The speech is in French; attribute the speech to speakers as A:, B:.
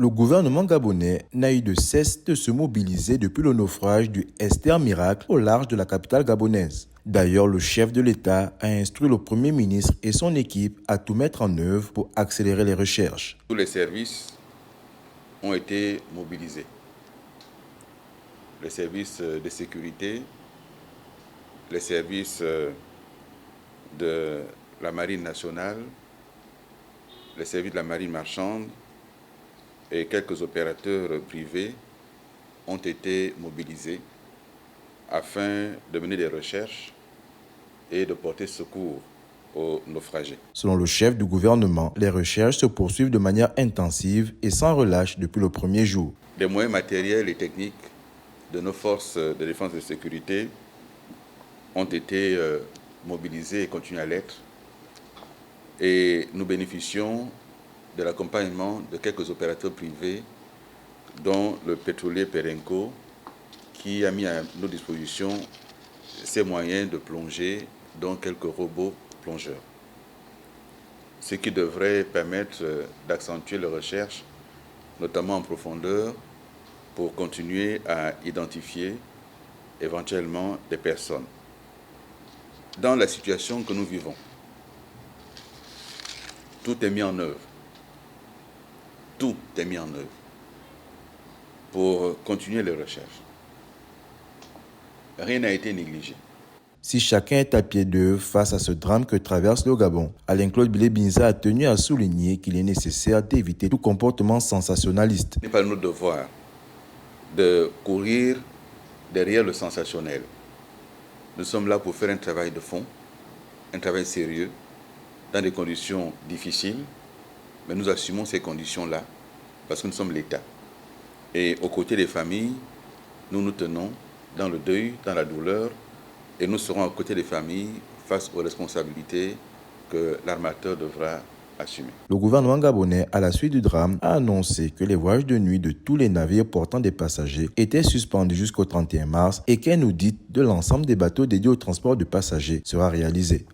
A: Le gouvernement gabonais n'a eu de cesse de se mobiliser depuis le naufrage du Esther Miracle au large de la capitale gabonaise. D'ailleurs, le chef de l'État a instruit le Premier ministre et son équipe à tout mettre en œuvre pour accélérer les recherches.
B: Tous les services ont été mobilisés. Les services de sécurité, les services de la marine nationale, les services de la marine marchande et quelques opérateurs privés ont été mobilisés afin de mener des recherches et de porter secours aux naufragés.
A: Selon le chef du gouvernement, les recherches se poursuivent de manière intensive et sans relâche depuis le premier jour.
B: Des moyens matériels et techniques de nos forces de défense et de sécurité ont été mobilisés et continuent à l'être. Et nous bénéficions de l'accompagnement de quelques opérateurs privés, dont le pétrolier Perenco, qui a mis à nos dispositions ses moyens de plongée, dont quelques robots plongeurs. Ce qui devrait permettre d'accentuer les recherches, notamment en profondeur, pour continuer à identifier éventuellement des personnes. Dans la situation que nous vivons, tout est mis en œuvre. Tout est mis en œuvre pour continuer les recherches. Rien n'a été négligé.
A: Si chacun est à pied d'œuvre face à ce drame que traverse le Gabon, Alain-Claude Bilé-Binza a tenu à souligner qu'il est nécessaire d'éviter tout comportement sensationnaliste.
B: Ce n'est pas notre devoir de courir derrière le sensationnel. Nous sommes là pour faire un travail de fond, un travail sérieux, dans des conditions difficiles, mais nous assumons ces conditions-là parce que nous sommes l'État. Et aux côtés des familles, nous nous tenons dans le deuil, dans la douleur, et nous serons aux côtés des familles face aux responsabilités que l'armateur devra assumer.
A: Le gouvernement gabonais, à la suite du drame, a annoncé que les voyages de nuit de tous les navires portant des passagers étaient suspendus jusqu'au 31 mars et qu'un audit de l'ensemble des bateaux dédiés au transport de passagers sera réalisé.